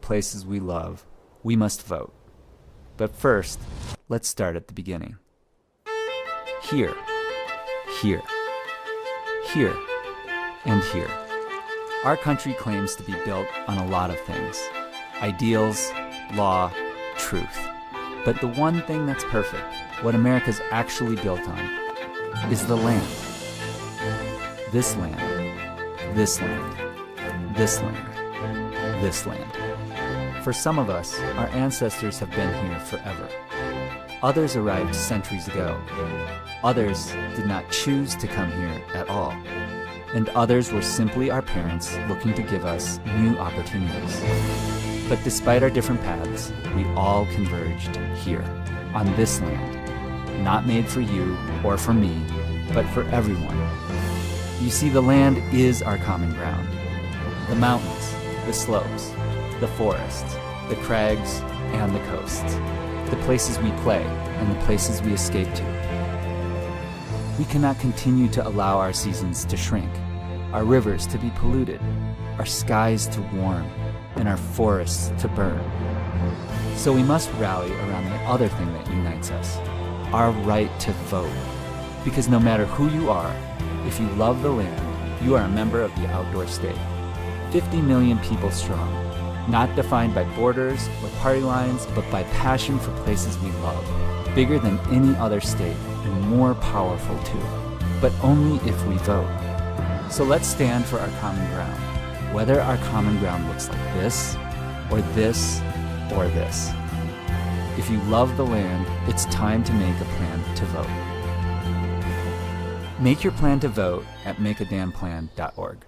places we love, we must vote. But first, let's start at the beginning. Here, here, here, and here. Our country claims to be built on a lot of things: ideals, law, truth. But the one thing that's perfect, what America's actually built on, is the land. This land, this land, this land, this land. For some of us, our ancestors have been here forever. Others arrived centuries ago. Others did not choose to come here at all. And others were simply our parents looking to give us new opportunities. But despite our different paths, we all converged here, on this land, not made for you or for me, but for everyone. You see, the land is our common ground. The mountains, the slopes, the forests, the crags, and the coasts. The places we play and the places we escape to. We cannot continue to allow our seasons to shrink, our rivers to be polluted, our skies to warm, and our forests to burn. So we must rally around the other thing that unites us, our right to vote. Because no matter who you are, if you love the land, you are a member of the outdoor state. 50 million people strong, not defined by borders or party lines, but by passion for places we love, bigger than any other state and more powerful too, but only if we vote. So let's stand for our common ground, whether our common ground looks like this, or this, or this. If you love the land, it's time to make a plan to vote. Make your plan to vote at makeadamnplan.org.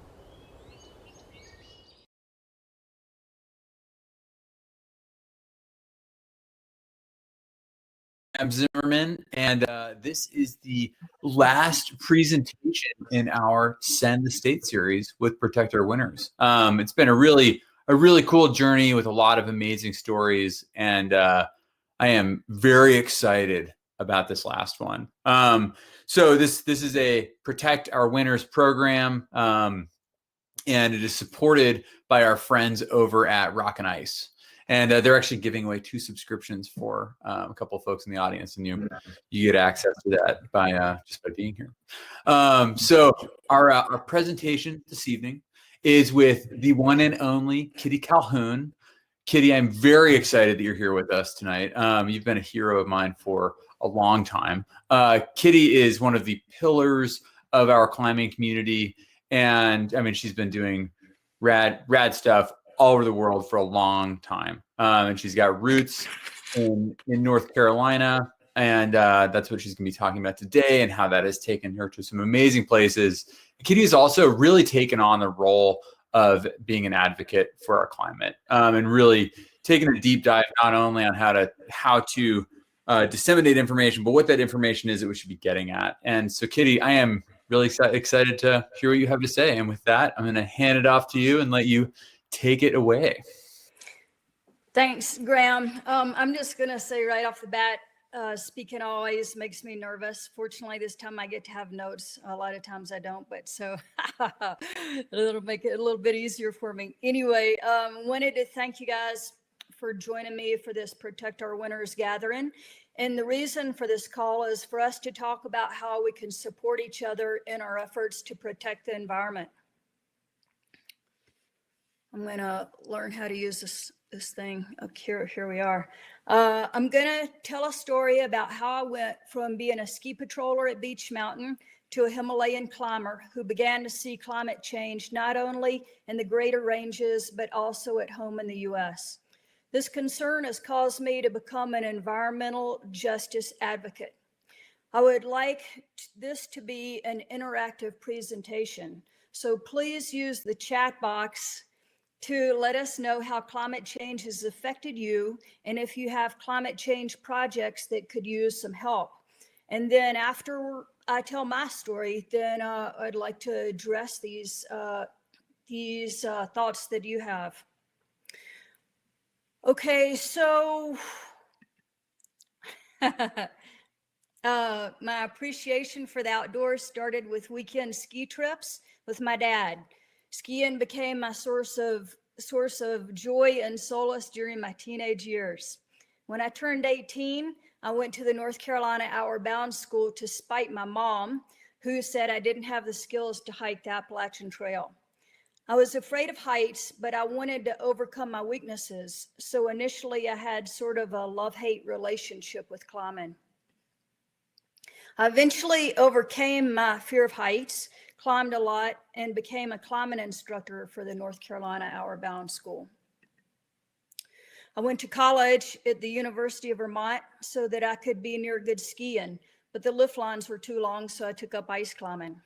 I'm Zimmerman, and this is the last presentation in our Send the State series with Protect Our Winners. It's been a really cool journey with a lot of amazing stories, and I am very excited about this last one. So this is a Protect Our Winners program, and it is supported by our friends over at Rock and Ice. And they're actually giving away 2 subscriptions for a couple of folks in the audience, and you get access to that by just by being here. So our presentation this evening is with the one and only Kitty Calhoun. Kitty, I'm very excited that you're here with us tonight. You've been a hero of mine for a long time. Kitty is one of the pillars of our climbing community, and I mean, she's been doing rad stuff all over the world for a long time. And she's got roots in North Carolina. And that's what she's going to be talking about today, and how that has taken her to some amazing places. Kitty has also really taken on the role of being an advocate for our climate, and really taking a deep dive not only on how to disseminate information, but what that information is that we should be getting at. And so, Kitty, I am really excited to hear what you have to say. And with that, I'm going to hand it off to you and let you take it away. Thanks, Graham. I'm just going to say right off the bat, speaking always makes me nervous. Fortunately, this time I get to have notes. A lot of times I don't, but so it'll make it a little bit easier for me. Anyway, wanted to thank you guys for joining me for this Protect Our Winners gathering. And the reason for this call is for us to talk about how we can support each other in our efforts to protect the environment. I'm going to learn how to use this thing up here. Here we are. I'm going to tell a story about how I went from being a ski patroller at Beech Mountain to a Himalayan climber who began to see climate change not only in the greater ranges, but also at home in the U.S. This concern has caused me to become an environmental justice advocate. I would like this to be an interactive presentation, so please use the chat box to let us know how climate change has affected you, and if you have climate change projects that could use some help. And then after I tell my story, then I'd like to address these thoughts that you have. Okay, so my appreciation for the outdoors started with weekend ski trips with my dad. Skiing became my source of source of joy and solace during my teenage years. When I turned 18, I went to the North Carolina Outward Bound School to spite my mom, who said I didn't have the skills to hike the Appalachian Trail. I was afraid of heights, but I wanted to overcome my weaknesses. So initially I had sort of a love-hate relationship with climbing. I eventually overcame my fear of heights, climbed a lot, and became a climbing instructor for the North Carolina Outward Bound School. I went to college at the University of Vermont so that I could be near good skiing, but the lift lines were too long, so I took up ice climbing.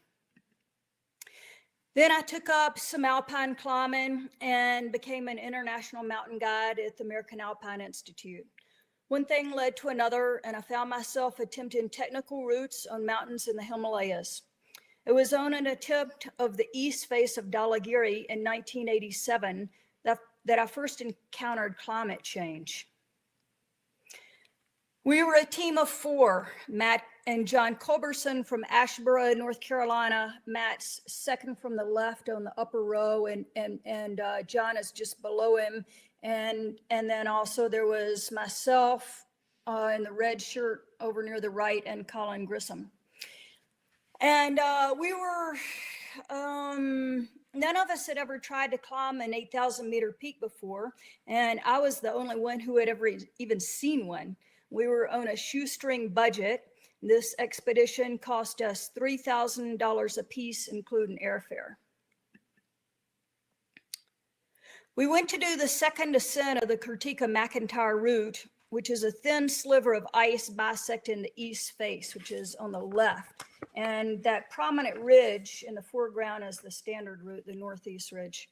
Then I took up some alpine climbing and became an international mountain guide at the American Alpine Institute. One thing led to another, and I found myself attempting technical routes on mountains in the Himalayas. It was on an attempt of the east face of Dhaulagiri in 1987 that I first encountered climate change. We were a team of 4, Matt and John Culberson from Asheboro, North Carolina. Matt's second from the left on the upper row, and John is just below him. And then also there was myself in the red shirt over near the right, and Colin Grissom. And we were, none of us had ever tried to climb an 8,000 meter peak before. And I was the only one who had ever even seen one. We were on a shoestring budget. This expedition cost us $3,000 a piece, including airfare. We went to do the second ascent of the Kurtika-McIntyre route, which is a thin sliver of ice bisecting the east face, which is on the left. And that prominent ridge in the foreground is the standard route, the Northeast Ridge.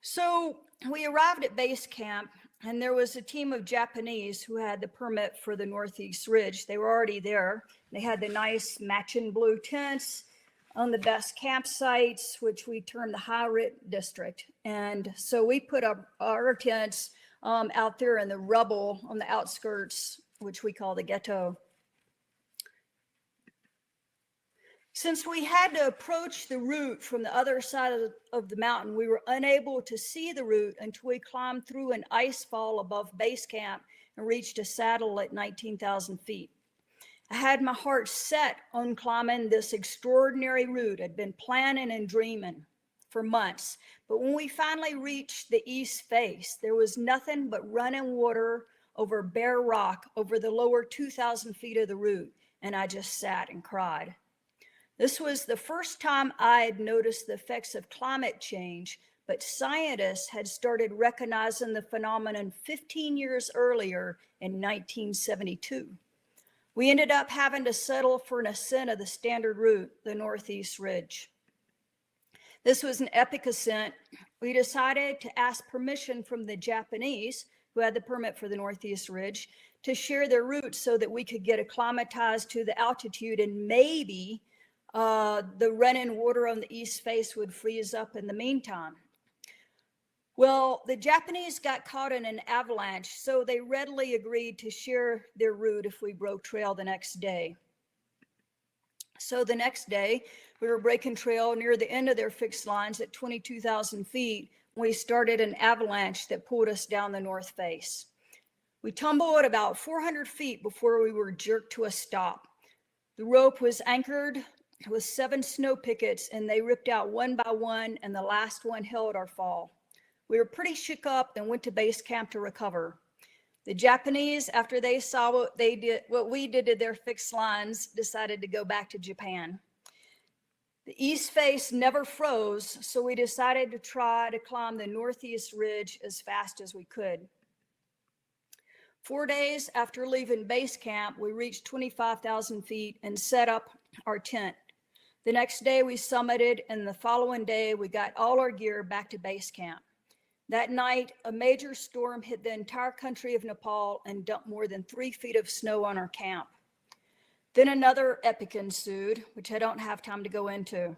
So we arrived at base camp, and there was a team of Japanese who had the permit for the Northeast Ridge. They were already there. They had the nice matching blue tents on the best campsites, which we term the high-rit district. And so we put up our tents out there in the rubble on the outskirts, which we call the ghetto. Since we had to approach the route from the other side of the mountain, we were unable to see the route until we climbed through an ice fall above base camp and reached a saddle at 19,000 feet. I had my heart set on climbing this extraordinary route. I'd been planning and dreaming for months. But when we finally reached the east face, there was nothing but running water over bare rock over the lower 2,000 feet of the route. And I just sat and cried. This was the first time I had noticed the effects of climate change, but scientists had started recognizing the phenomenon 15 years earlier in 1972. We ended up having to settle for an ascent of the standard route, the Northeast Ridge. This was an epic ascent. We decided to ask permission from the Japanese, who had the permit for the Northeast Ridge, to share their route so that we could get acclimatized to the altitude, and maybe the running water on the east face would freeze up in the meantime. Well, the Japanese got caught in an avalanche, so they readily agreed to share their route if we broke trail the next day. So the next day, we were breaking trail near the end of their fixed lines at 22,000 feet. We started an avalanche that pulled us down the north face. We tumbled about 400 feet before we were jerked to a stop. The rope was anchored with 7 snow pickets, and they ripped out one by one, and the last one held our fall. We were pretty shook up and went to base camp to recover. The Japanese, after they saw what we did to their fixed lines, decided to go back to Japan. The east face never froze, so we decided to try to climb the Northeast Ridge as fast as we could. 4 days after leaving base camp, we reached 25,000 feet and set up our tent. The next day we summited, and the following day we got all our gear back to base camp. That night, a major storm hit the entire country of Nepal and dumped more than 3 feet of snow on our camp. Then another epic ensued, which I don't have time to go into.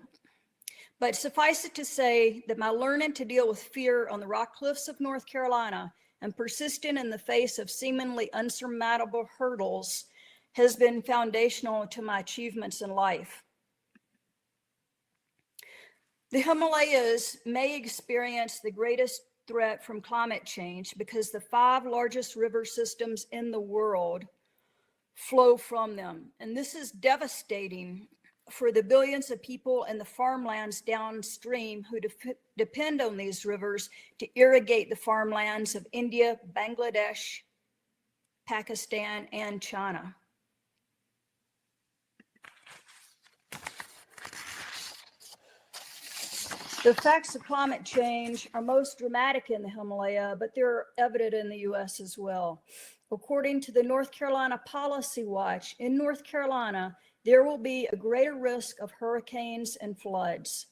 But suffice it to say that my learning to deal with fear on the rock cliffs of North Carolina and persisting in the face of seemingly unsurmountable hurdles has been foundational to my achievements in life. The Himalayas may experience the greatest threat from climate change because the 5 largest river systems in the world flow from them. And this is devastating for the billions of people in the farmlands downstream who depend on these rivers to irrigate the farmlands of India, Bangladesh, Pakistan, and China. The effects of climate change are most dramatic in the Himalaya, but they're evident in the US as well. According to the North Carolina Policy Watch, in North Carolina, there will be a greater risk of hurricanes and floods.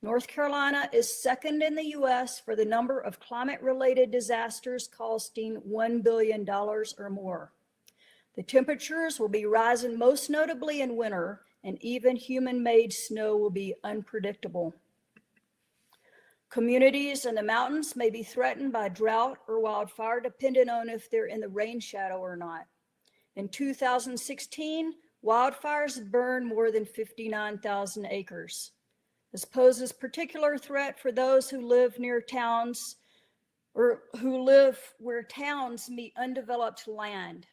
North Carolina is second in the US for the number of climate-related disasters costing $1 billion or more. The temperatures will be rising most notably in winter, and even human-made snow will be unpredictable. Communities in the mountains may be threatened by drought or wildfire, depending on if they're in the rain shadow or not. In 2016, wildfires burned more than 59,000 acres. This poses particular threat for those who live near towns or who live where towns meet undeveloped land.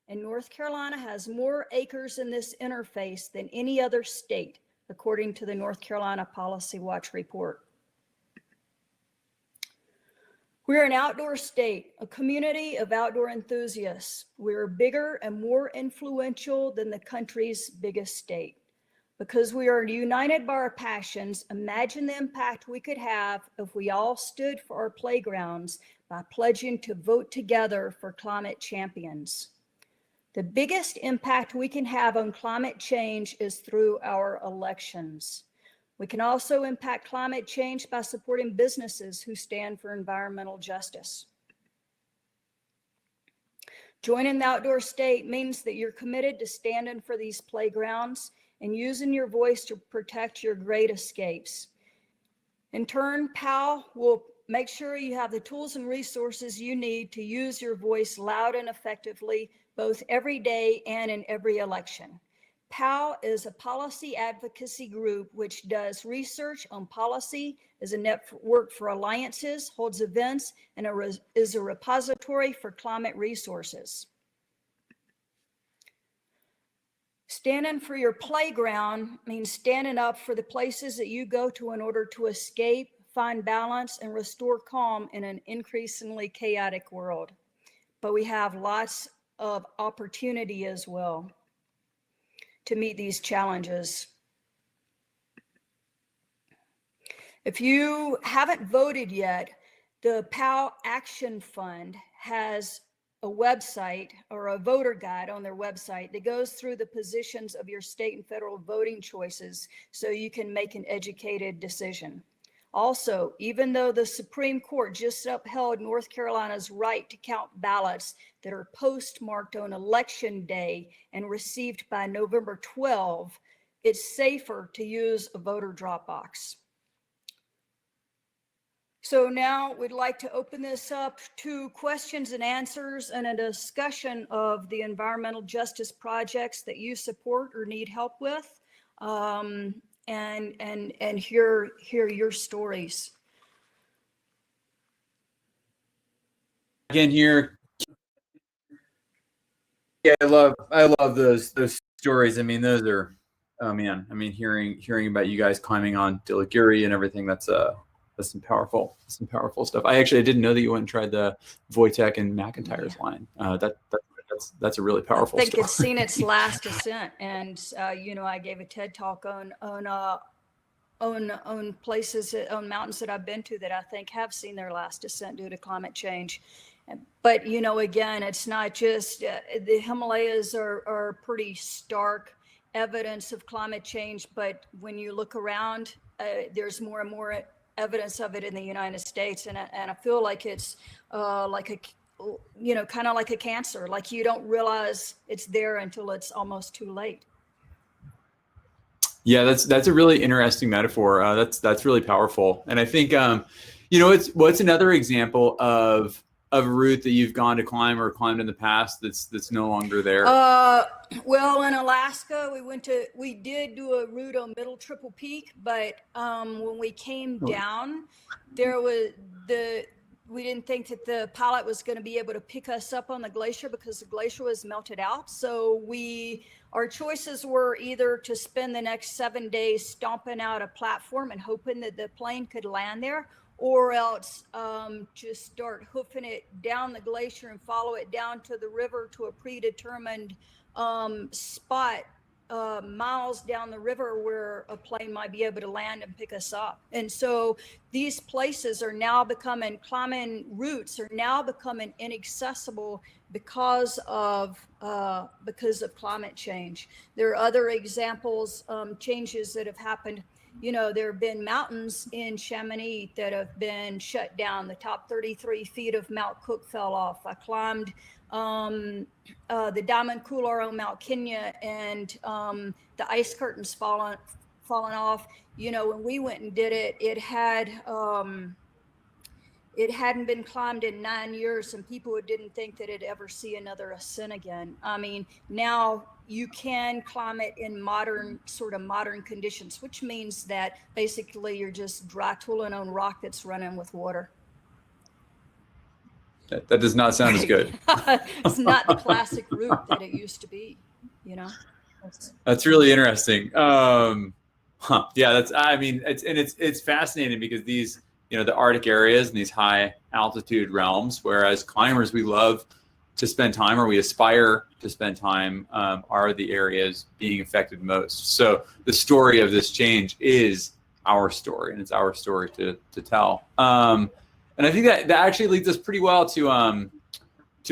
And North Carolina has more acres in this interface than any other state, according to the North Carolina Policy Watch report. We're an outdoor state, a community of outdoor enthusiasts. We're bigger and more influential than the country's biggest state. Because we are united by our passions, imagine the impact we could have if we all stood for our playgrounds by pledging to vote together for climate champions. The biggest impact we can have on climate change is through our elections. We can also impact climate change by supporting businesses who stand for environmental justice. Joining the outdoor state means that you're committed to standing for these playgrounds and using your voice to protect your great escapes. In turn, POW will make sure you have the tools and resources you need to use your voice loud and effectively, both every day and in every election. POW is a policy advocacy group which does research on policy, is a network for alliances, holds events, and is a repository for climate resources. Standing for your playground means standing up for the places that you go to in order to escape, find balance, and restore calm in an increasingly chaotic world. But we have lots of opportunity as well to meet these challenges. If you haven't voted yet, the POW Action Fund has a website or a voter guide on their website that goes through the positions of your state and federal voting choices so you can make an educated decision. Also, even though the Supreme Court just upheld North Carolina's right to count ballots that are postmarked on election day and received by November 12, it's safer to use a voter drop box. So now we'd like to open this up to questions and answers and a discussion of the environmental justice projects that you support or need help with, and hear your stories. Again here. Yeah, I love those stories. I mean, those are, oh man, I mean, hearing about you guys climbing on Dilliguri and everything, that's some powerful stuff. I didn't know that you went and tried the Wojtek and McIntyre's line. That's a really powerful I think story. it's seen its last ascent, and I gave a TED talk on places, on mountains that I've been to that I think have seen their last ascent due to climate change. But again, it's not just the Himalayas are pretty stark evidence of climate change, but when you look around, there's more and more evidence of it in the United States, and I feel like it's like a kind of like a cancer. Like you don't realize it's there until it's almost too late. Yeah, that's a really interesting metaphor. That's really powerful, and I think what's another example of of a route that you've gone to climb or climbed in the past that's no longer there? Well, in Alaska, we did do a route on Middle Triple Peak, but when we came down, we didn't think that the pilot was going to be able to pick us up on the glacier because the glacier was melted out. So our choices were either to spend the next 7 days stomping out a platform and hoping that the plane could land there, or else just start hoofing it down the glacier and follow it down to the river to a predetermined spot miles down the river where a plane might be able to land and pick us up. And so these places are now climbing routes are now becoming inaccessible because of climate change. There are other examples, changes that have happened. There have been mountains in Chamonix that have been shut down. The top 33 feet of Mount Cook fell off. I climbed the Diamond Couloir on Mount Kenya, and the ice curtains fallen off. When we went and did it, it hadn't been climbed in 9 years, and people didn't think that it'd ever see another ascent again. I mean, now you can climb it in modern conditions, which means that basically you're just dry tooling on rock that's running with water. That does not sound as good. It's not the classic route that it used to be, That's really interesting. Yeah, it's fascinating because these, the Arctic areas and these high altitude realms, whereas climbers, we love to spend time, or we aspire to spend time, are the areas being affected most. So the story of this change is our story, and it's our story to tell. And I think that actually leads us pretty well to a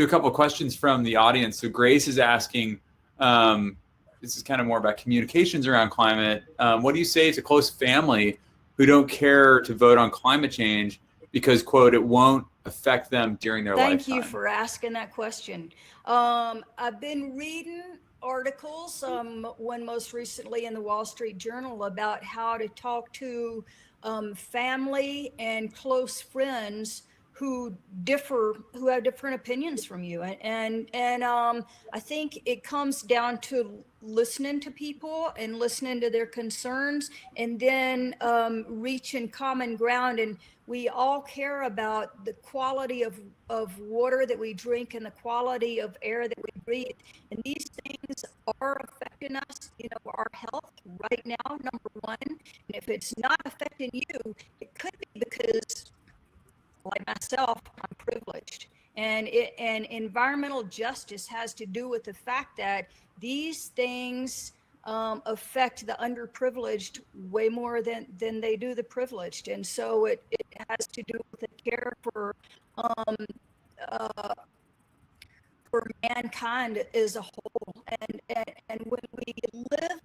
couple of questions from the audience. So Grace is asking, this is kind of more about communications around climate. What do you say to close family who don't care to vote on climate change because, quote, it won't affect them during their lifetime? Thank you for asking that question. I've been reading articles, one most recently in the Wall Street Journal, about how to talk to family and close friends who have different opinions from you. And I think it comes down to listening to people and listening to their concerns, and then reaching common ground. And we all care about the quality of water that we drink and the quality of air that we breathe. And these things are affecting us, our health right now, number one. And if it's not affecting you, it could be because, like myself, I'm privileged. And environmental justice has to do with the fact that these things affect the underprivileged way more than they do the privileged. And so it has to do with the care for mankind as a whole. And when we live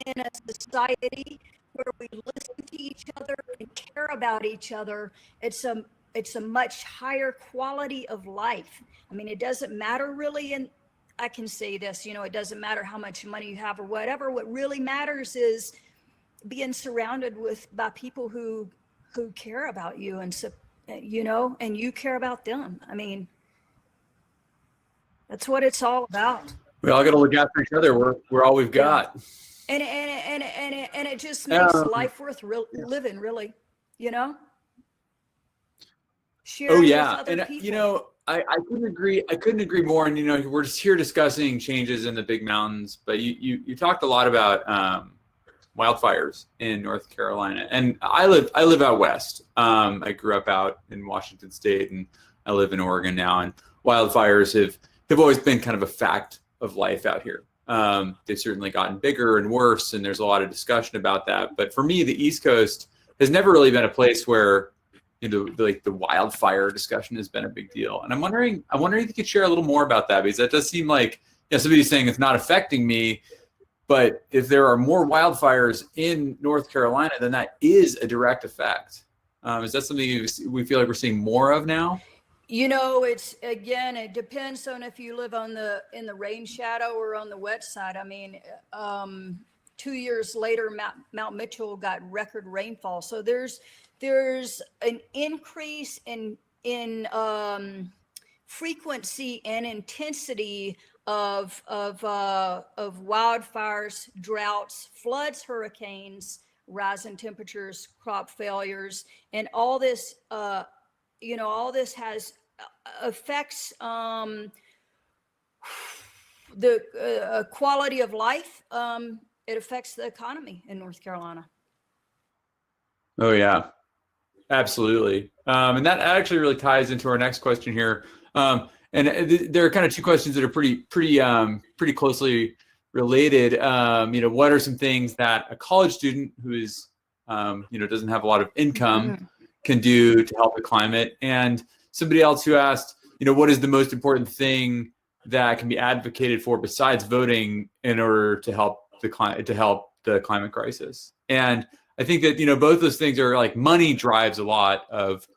in a society where we listen to each other and care about each other, it's a much higher quality of life. I mean, it doesn't matter really, and I can say this, it doesn't matter how much money you have or whatever. What really matters is being surrounded by people who care about you, and and you care about them. I mean, that's what it's all about. We all got to look after each other. We're all we've got. And it just makes life worth living, really, Oh yeah, and I couldn't agree more. And we're just here discussing changes in the big mountains, but you talked a lot about wildfires in North Carolina, and I live out west. I grew up out in Washington State, and I live in Oregon now. And wildfires have always been kind of a fact of life out here. They've certainly gotten bigger and worse, and there's a lot of discussion about that. But for me, the East Coast has never really been a place where the wildfire discussion has been a big deal. And I'm wondering if you could share a little more about that, because that does seem like somebody's saying it's not affecting me, but if there are more wildfires in North Carolina, then that is a direct effect. Is that something we feel like we're seeing more of now? It depends on if you live in the rain shadow or on the wet side. I mean, 2 years later, Mount Mitchell got record rainfall. So there's an increase in frequency and intensity of wildfires, droughts, floods, hurricanes, rising temperatures, crop failures, and all this. All this has affects the quality of life. It affects the economy in North Carolina. Oh yeah, absolutely. And that actually really ties into our next question here. And there are kind of two questions that are pretty closely related. What are some things that a college student who is, doesn't have a lot of income can do to help the climate? And somebody else who asked, what is the most important thing that can be advocated for besides voting in order to help the climate crisis? And I think that both those things are like, money drives a lot of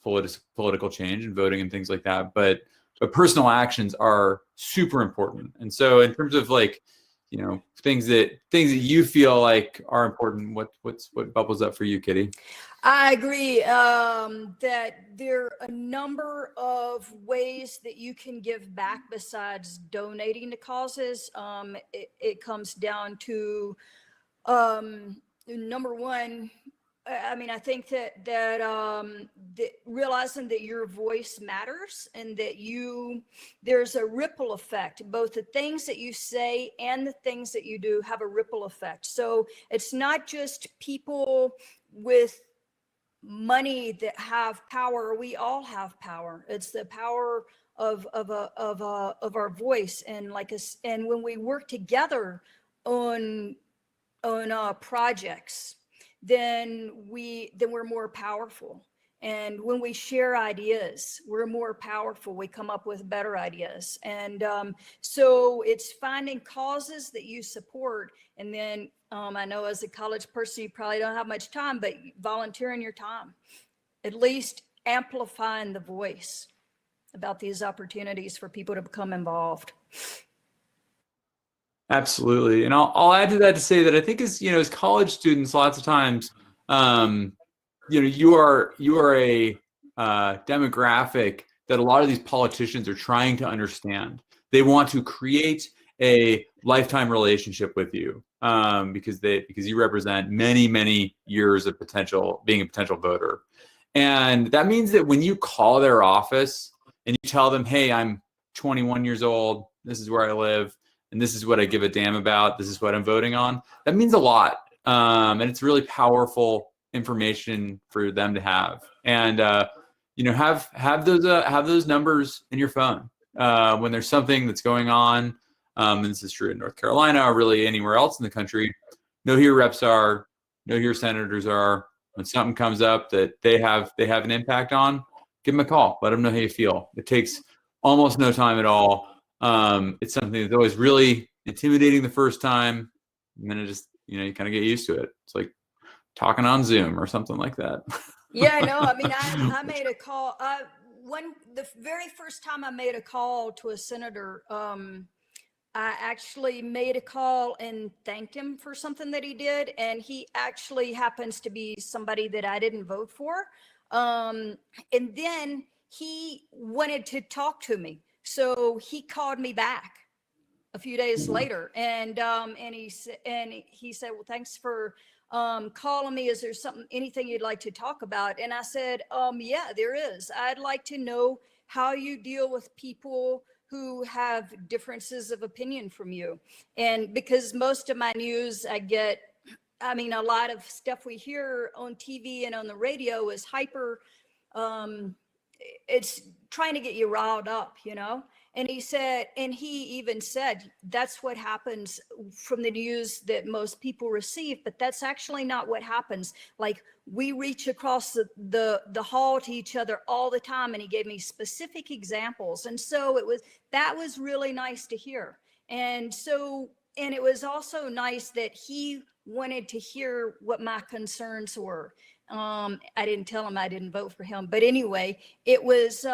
political change and voting and things like that, but personal actions are super important. And so in terms of like, things that you feel like are important, what bubbles up for you, Kitty? I agree that there are a number of ways that you can give back besides donating to causes. It comes down to number one. I think that realizing that your voice matters and that there's a ripple effect. Both the things that you say and the things that you do have a ripple effect. So it's not just people with money that have power. We all have power. It's the power of our voice, and and when we work together on projects, then we're more powerful. And when we share ideas, we're more powerful. We come up with better ideas. And so it's finding causes that you support. And then I know as a college person, you probably don't have much time, but volunteering your time, at least amplifying the voice about these opportunities for people to become involved. Absolutely. And I'll add to that to say that I think as college students, lots of times, you are a demographic that a lot of these politicians are trying to understand. They want to create a lifetime relationship with you because you represent many, many years of being a potential voter. And that means that when you call their office and you tell them, hey, I'm 21 years old, this is where I live, and this is what I give a damn about, this is what I'm voting on, that means a lot. And it's really powerful information for them to have. And have those numbers in your phone when there's something that's going on. And this is true in North Carolina or really anywhere else in the country. Know who your reps are, know who your senators are. When something comes up that they have an impact on, give them a call. Let them know how you feel. It takes almost no time at all. It's something that's always really intimidating the first time, and then it just you kind of get used to it. It's like talking on Zoom or something like that. Yeah, no, I made a call. The very first time I made a call to a senator, I actually made a call and thanked him for something that he did, and he actually happens to be somebody that I didn't vote for. And then he wanted to talk to me, so he called me back a few days later, and he said, well, thanks for calling me. Is there anything you'd like to talk about? And I said, yeah, there is. I'd like to know how you deal with people who have differences of opinion from you. And because most of my news a lot of stuff we hear on TV and on the radio is hyper, it's trying to get you riled up, And he even said, that's what happens from the news that most people receive, but that's actually not what happens. Like, we reach across the hall to each other all the time. And he gave me specific examples. And so that was really nice to hear. And it was also nice that he wanted to hear what my concerns were. I didn't tell him I didn't vote for him, but anyway, it was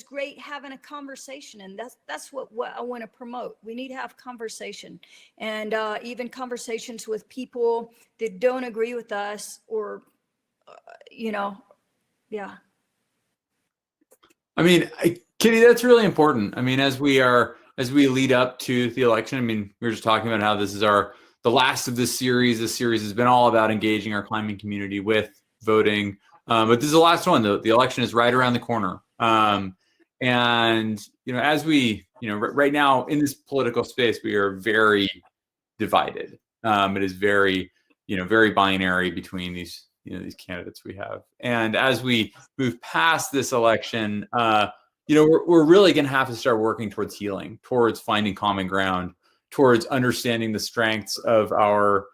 great having a conversation, and that's what I want to promote. We need to have conversation, and even conversations with people that don't agree with us, or yeah. Kitty, that's really important. I mean, as we lead up to the election, I mean, we were just talking about how this is the last of this series. This series has been all about engaging our climbing community with voting. But this is the last one. The election is right around the corner. And as we, right now in this political space, we are very divided. It is very, very binary between these candidates we have. And as we move past this election, we're really going to have to start working towards healing, towards finding common ground, towards understanding the strengths of our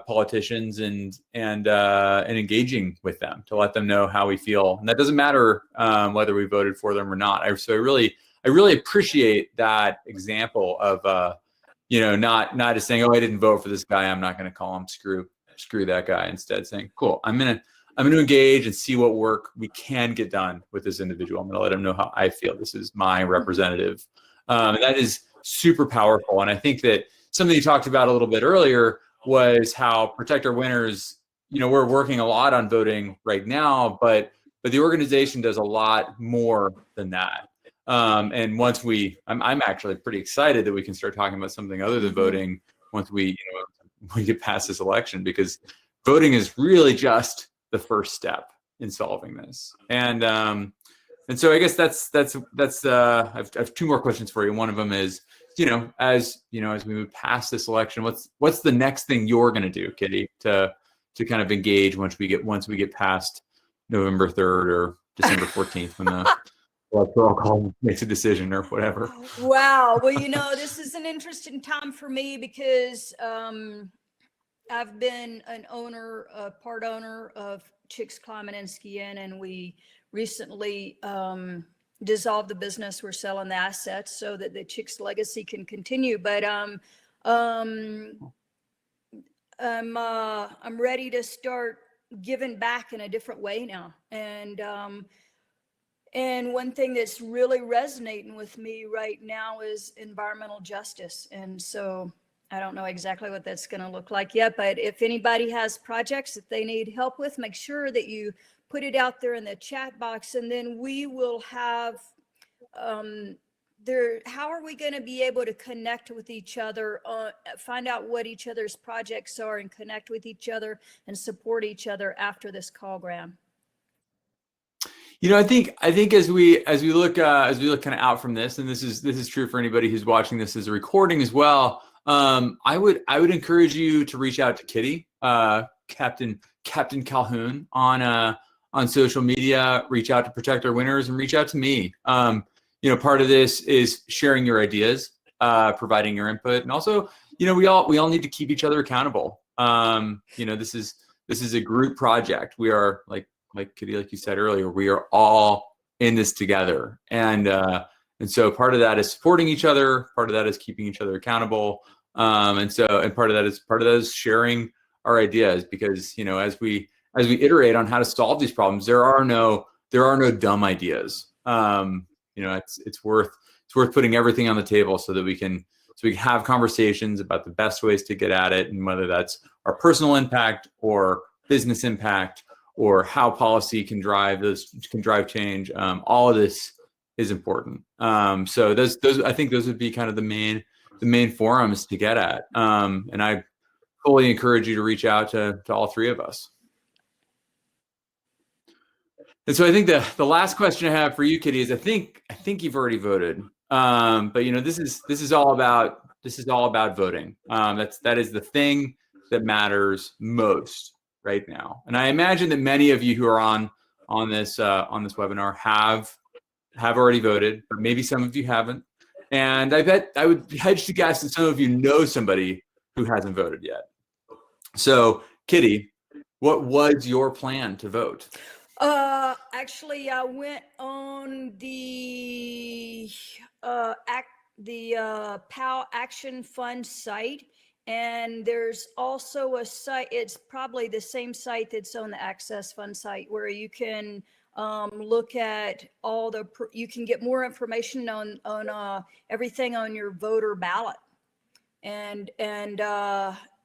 politicians and engaging with them to let them know how we feel. And that doesn't matter whether we voted for them or not. I really appreciate that example of not just saying, oh, I didn't vote for this guy, I'm not going to call him screw that guy. Instead saying, cool, I'm going to engage and see what work we can get done with this individual. I'm going to let him know how I feel. This is my representative. And that is super powerful. And I think that something you talked about a little bit earlier was how Protect Our Winners, we're working a lot on voting right now, but the organization does a lot more than that. And once I'm actually pretty excited that we can start talking about something other than voting once we get past this election, because voting is really just the first step in solving this. And so I guess that's I have two more questions for you. One of them is, as we move past this election, what's the next thing you're going to do, Kitty, to kind of engage once we get past November 3rd or December 14th when the electoral college makes a decision or whatever? Wow. Well, this is an interesting time for me because I've been a part owner of Chicks Climbing and Skiing, and we recently dissolved the business. We're selling the assets so that the Chicks legacy can continue. But I'm ready to start giving back in a different way now. And one thing that's really resonating with me right now is environmental justice. And so I don't know exactly what that's going to look like yet, but if anybody has projects that they need help with, make sure that you put it out there in the chat box, and then we will have how are we going to be able to connect with each other, find out what each other's projects are and connect with each other and support each other after this call, Graham? I think as we look kind of out from this, and this is true for anybody who's watching this as a recording as well. I would encourage you to reach out to Kitty, Captain Calhoun on social media. Reach out to Protect Our Winners and reach out to me. Part of this is sharing your ideas, providing your input, and also, we all need to keep each other accountable. This is a group project. We are like Kitty, like you said earlier, we are all in this together. And so part of that is supporting each other. Part of that is keeping each other accountable. And part of that is sharing our ideas, because, as we iterate on how to solve these problems, there are no dumb ideas. It's worth putting everything on the table so that we can have conversations about the best ways to get at it, and whether that's our personal impact or business impact, or how policy can drive change. All of this is important. So those I think those would be kind of the main forums to get at. And I fully encourage you to reach out to all three of us. And so I think the last question I have for you, Kitty, is I think you've already voted. But this is all about voting. That is the thing that matters most right now. And I imagine that many of you who are on this webinar have already voted, but maybe some of you haven't. And I bet I would hedge to guess that some of you know somebody who hasn't voted yet. So, Kitty, what was your plan to vote? Actually, I went on the POW Action Fund site, and there's also a site, it's probably the same site that's on the Access Fund site, where you can look at you can get more information on everything on your voter ballot. And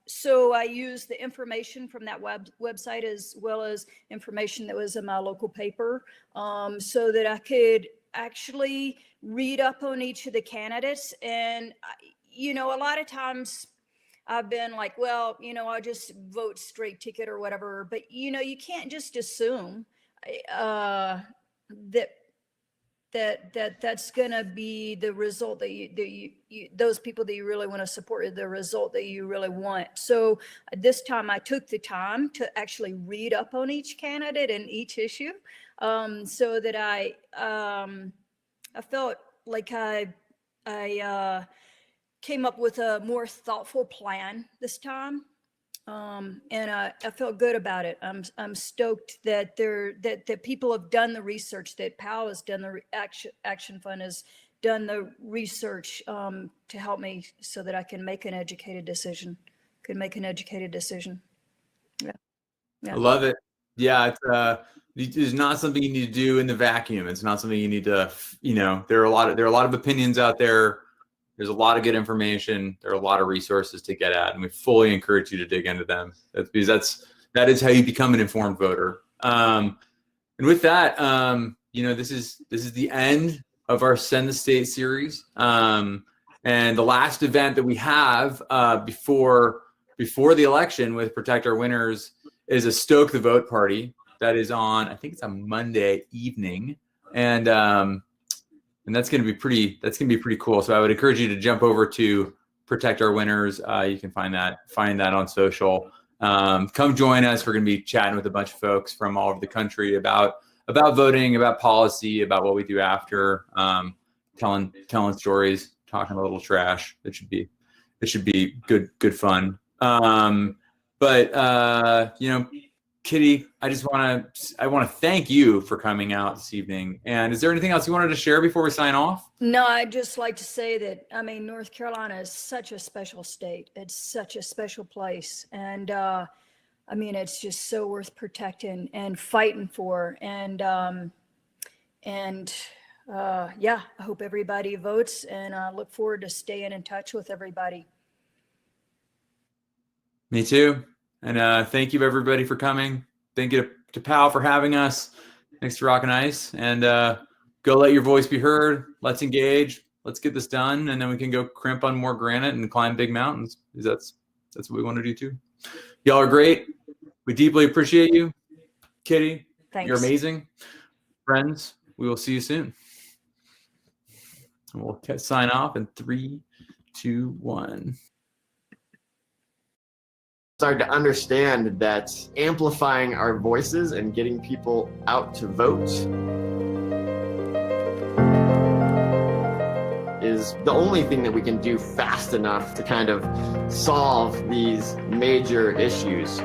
so I used the information from that website, as well as information that was in my local paper, so that actually read up on each of the candidates. And, you know, a lot of times I've been like, well, you know, I'll just vote straight ticket or whatever. But, you know, you can't just assume that's going to be the result that you those people that you really want to support are the result that you really want. So this time I took the time to actually read up on each candidate and each issue, so that I felt like I came up with a more thoughtful plan this time. And I felt good about it. I'm stoked that that people have done the research, that POW has done the Action Fund has done the research, to help me so that I can make an educated decision. Yeah. I love it. Yeah, it's not something you need to do in the vacuum. It's not something you need to, you know, there are a lot of opinions out there. There's a lot of good information. There are a lot of resources to get at, and we fully encourage you to dig into them. That's because that is how you become an informed voter. And with that, you know, this is the end of our Send the State series, and the last event that we have before the election with Protect Our Winners is a Stoke the Vote party that is on, I think it's on Monday evening, and that's going to be pretty cool. So I would encourage you to jump over to Protect Our Winners. You can find that on social. Come join us. We're going to be chatting with a bunch of folks from all over the country about voting, about policy, about what we do after, telling stories, talking a little trash. It should be good fun. But you know, Kitty, I want to thank you for coming out this evening. And is there anything else you wanted to share before we sign off? No, I'd just like to say that, I mean, North Carolina is such a special state. It's such a special place. And I mean, it's just so worth protecting and fighting for. And yeah, I hope everybody votes, and I look forward to staying in touch with everybody. Me too. And thank you, everybody, for coming. Thank you to POW for having us. Thanks to Rock and Ice. And go let your voice be heard. Let's engage. Let's get this done. And then we can go crimp on more granite and climb big mountains. Because that's what we want to do too. Y'all are great. We deeply appreciate you. Kitty, Thanks. You're amazing. Friends, we will see you soon. And we'll sign off in 3, 2, 1. Started to understand that amplifying our voices and getting people out to vote is the only thing that we can do fast enough to kind of solve these major issues.